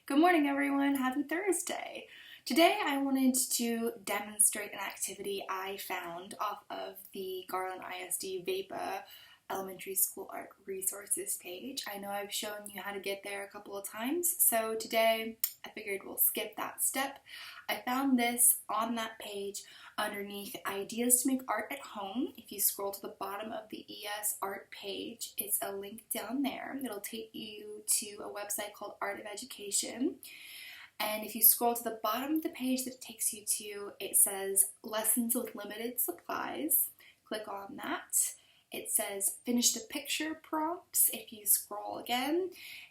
Good morning, everyone. Happy Thursday. Today I wanted to demonstrate an activity I found off of the Garland ISD VEPA Elementary School Art Resources page. I know I've shown you how to get there a couple of times, so today I figured we'll skip that step. I found this on that page underneath Ideas to Make Art at Home. If you scroll to the bottom of the ES Art page, it's a link down there. It'll take you to a website called Art of Education. And if you scroll to the bottom of the page that it takes you to, it says Lessons with Limited Supplies. Click on that. It says Finish the Picture prompts if you scroll again.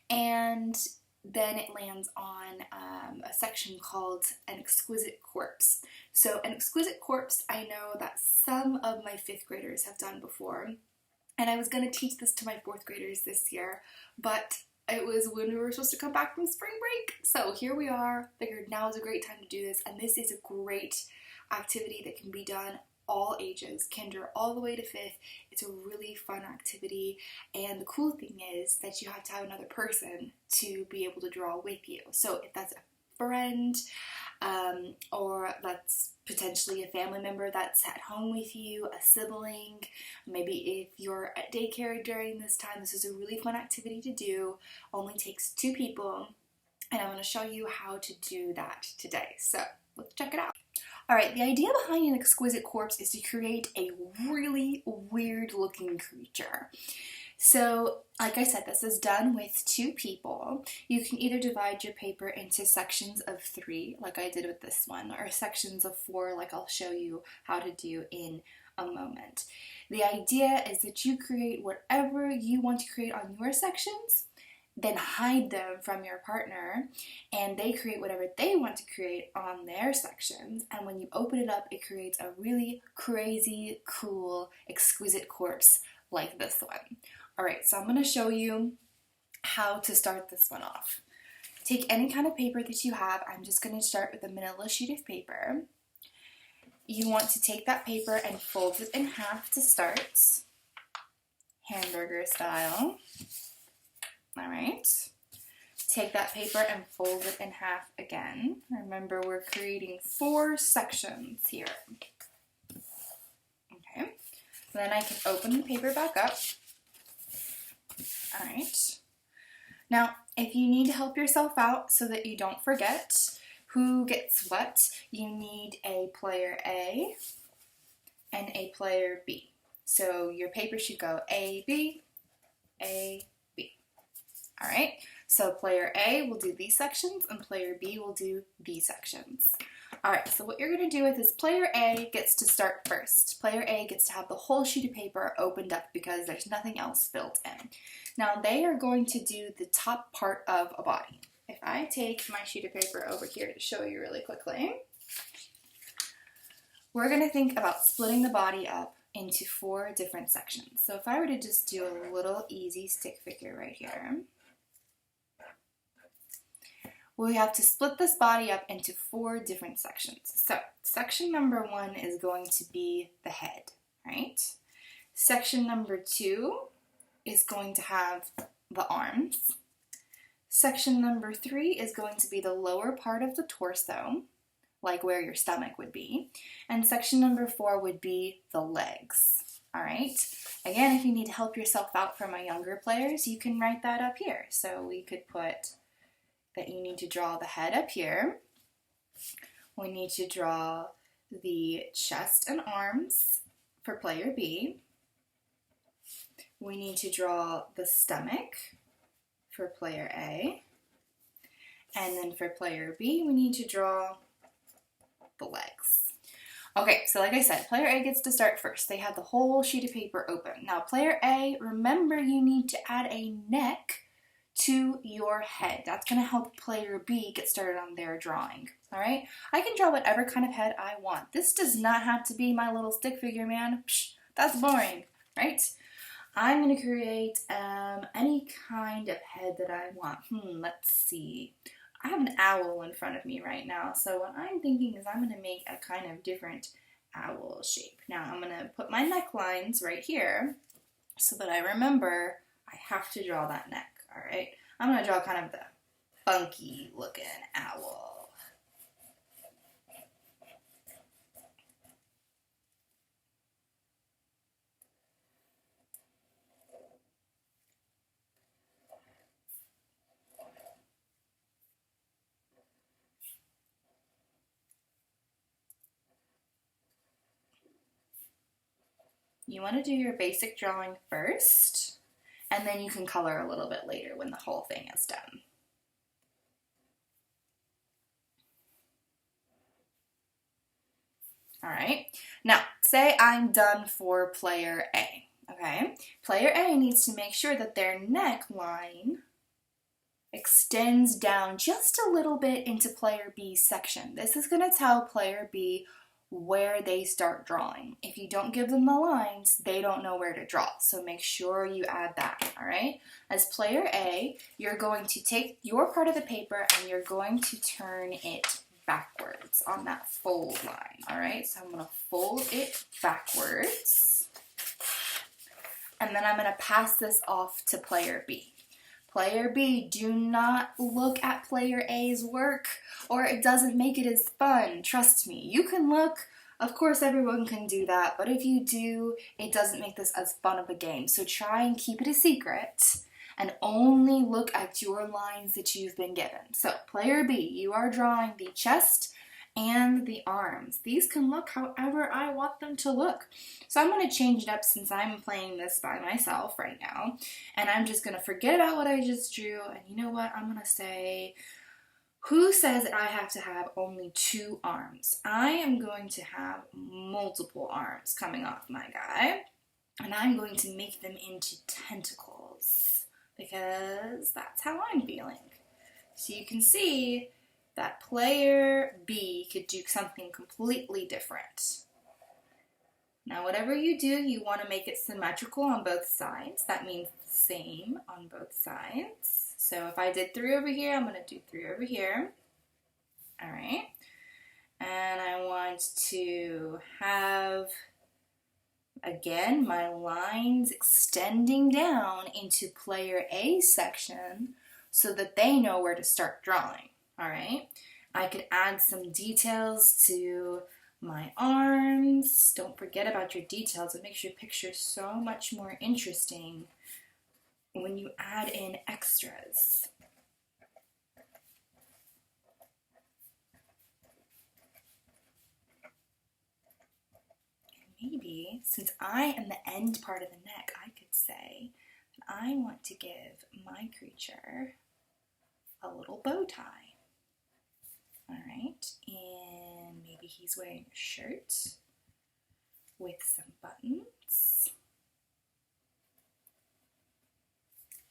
And then it lands on a section called An Exquisite Corpse. So an exquisite corpse, I know that some of my 5th graders have done before. And I was going to teach this to my 4th graders this year, but it was when we were supposed to come back from spring break. So here we are. Figured now is a great time to do this. And this is a great activity that can be done all ages, kinder all the way to 5th. It's a really fun activity, and the cool thing is that you have to have another person to be able to draw with you. So if that's a friend, or that's potentially a family member that's at home with you, a sibling, maybe if you're at daycare during this time, this is a really fun activity to do. Only takes 2 people, and I'm going to show you how to do that today. So let's check it out. Alright, the idea behind an exquisite corpse is to create a really weird looking creature. So, like I said, this is done with 2 people. You can either divide your paper into sections of 3, like I did with this one, or sections of 4, like I'll show you how to do in a moment. The idea is that you create whatever you want to create on your sections, then hide them from your partner, and they create whatever they want to create on their sections, and when you open it up, it creates a really crazy, cool, exquisite corpse like this one. Alright, so I'm going to show you how to start this one off. Take any kind of paper that you have. I'm just going to start with a manila sheet of paper. You want to take that paper and fold it in half to start, hamburger style. Alright, take that paper and fold it in half again. Remember, we're creating 4 sections here. Okay, then I can open the paper back up. Alright, now if you need to help yourself out so that you don't forget who gets what, you need a player A and a player B. So your paper should go A, B, A, B. Alright, so player A will do these sections and player B will do these sections. Alright, so what you're going to do with this, player A gets to start first. Player A gets to have the whole sheet of paper opened up because there's nothing else filled in. Now they are going to do the top part of a body. If I take my sheet of paper over here to show you really quickly, we're going to think about splitting the body up into 4 different sections. So if I were to just do a little easy stick figure right here, we have to split this body up into 4 different sections. So section number 1 is going to be the head, right? Section number 2 is going to have the arms. Section number 3 is going to be the lower part of the torso, like where your stomach would be. And section number 4 would be the legs. Alright, again, if you need to help yourself out for my younger players, you can write that up here. So we could put that you need to draw the head up here. We need to draw the chest and arms for player B. We need to draw the stomach for player A. And then for player B, we need to draw the legs. Okay, so like I said, player A gets to start first. They have the whole sheet of paper open. Now player A, remember you need to add a neck to your head. That's going to help player B get started on their drawing. Alright? I can draw whatever kind of head I want. This does not have to be my little stick figure, man. Psh, that's boring, right? I'm going to create any kind of head that I want. Let's see. I have an owl in front of me right now, so what I'm thinking is I'm going to make a kind of different owl shape. Now I'm going to put my necklines right here so that I remember I have to draw that neck. Alright, I'm going to draw kind of the funky looking owl. You want to do your basic drawing first, and then you can color a little bit later when the whole thing is done. All right, now say I'm done for player A, okay? Player A needs to make sure that their neckline extends down just a little bit into player B's section. This is gonna tell player B where they start drawing. If you don't give them the lines, they don't know where to draw. So make sure you add that, all right? As player A, you're going to take your part of the paper and you're going to turn it backwards on that fold line, all right? So I'm gonna fold it backwards. And then I'm gonna pass this off to player B. Player B, do not look at player A's work or it doesn't make it as fun. Trust me, you can look, of course everyone can do that, but if you do, it doesn't make this as fun of a game. So try and keep it a secret and only look at your lines that you've been given. So player B, you are drawing the chest and the arms. These can look however I want them to look. So I'm going to change it up since I'm playing this by myself right now. And I'm just going to forget about what I just drew. And you know what? I'm going to say, who says that I have to have only 2 arms? I am going to have multiple arms coming off my guy. And I'm going to make them into tentacles because that's how I'm feeling. So you can see that player B could do something completely different. Now, whatever you do, you want to make it symmetrical on both sides. That means the same on both sides. So if I did 3 over here, I'm going to do 3 over here. All right. And I want to have, again, my lines extending down into player A's section so that they know where to start drawing. All right, I could add some details to my arms. Don't forget about your details. It makes your picture so much more interesting when you add in extras. And maybe, since I am the end part of the neck, I could say that I want to give my creature a little bow tie. All right, and maybe he's wearing a shirt with some buttons.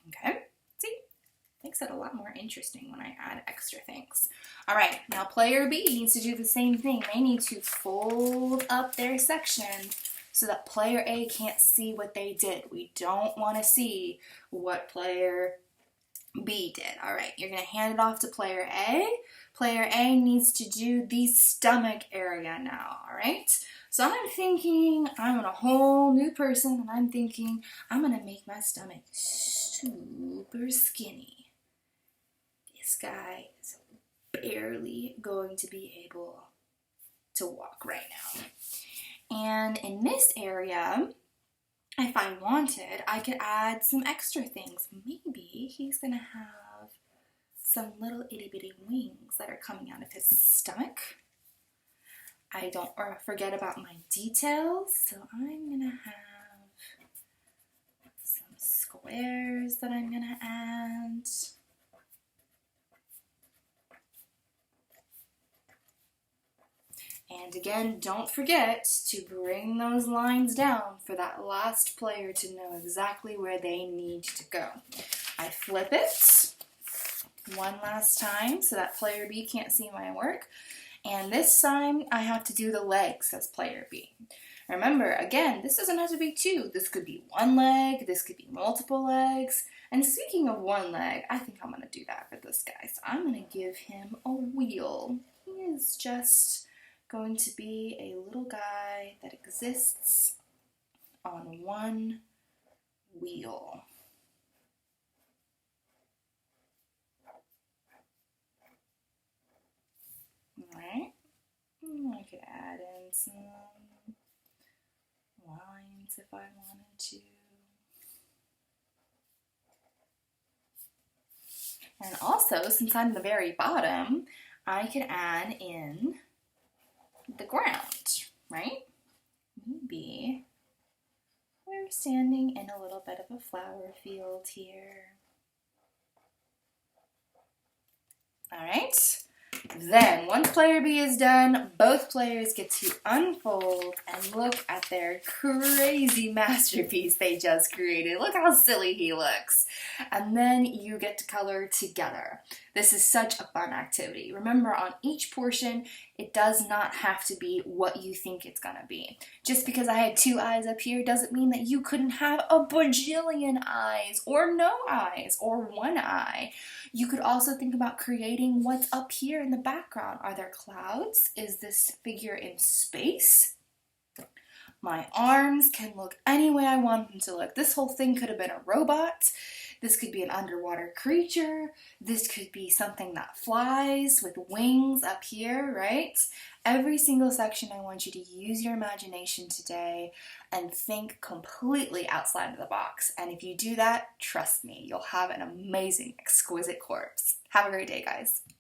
Okay, see, makes it a lot more interesting when I add extra things. All right, now player B needs to do the same thing. They need to fold up their section so that player A can't see what they did. We don't want to see what player B did. All right, you're going to hand it off to player A. Player A needs to do the stomach area now, all right? So I'm thinking I'm a whole new person, and I'm thinking I'm going to make my stomach super skinny. This guy is barely going to be able to walk right now. And in this area, if I wanted, I could add some extra things. Maybe he's going to have some little itty bitty wings that are coming out of his stomach. I don't forget about my details, so I'm going to have some squares that I'm going to add. And again, don't forget to bring those lines down for that last player to know exactly where they need to go. I flip it one last time so that player B can't see my work. And this time I have to do the legs as player B. Remember, again, this doesn't have to be 2. This could be 1 leg, this could be multiple legs. And speaking of 1 leg, I think I'm going to do that for this guy. So I'm going to give him a wheel. He is just going to be a little guy that exists on 1 wheel. could add in some lines if I wanted to. And also, since I'm the very bottom, I could add in the ground, right? Maybe we're standing in a little bit of a flower field here. All right. Then, once player B is done, both players get to unfold and look at their crazy masterpiece they just created. Look how silly he looks. And then you get to color together. This is such a fun activity. Remember, on each portion, it does not have to be what you think it's gonna be. Just because I had 2 eyes up here doesn't mean that you couldn't have a bajillion eyes, or no eyes, or 1 eye. You could also think about creating what's up here in the background. Are there clouds? Is this figure in space? My arms can look any way I want them to look. This whole thing could have been a robot. This could be an underwater creature. This could be something that flies with wings up here, right? Every single section, I want you to use your imagination today and think completely outside of the box. And if you do that, trust me, you'll have an amazing, exquisite corpse. Have a great day, guys.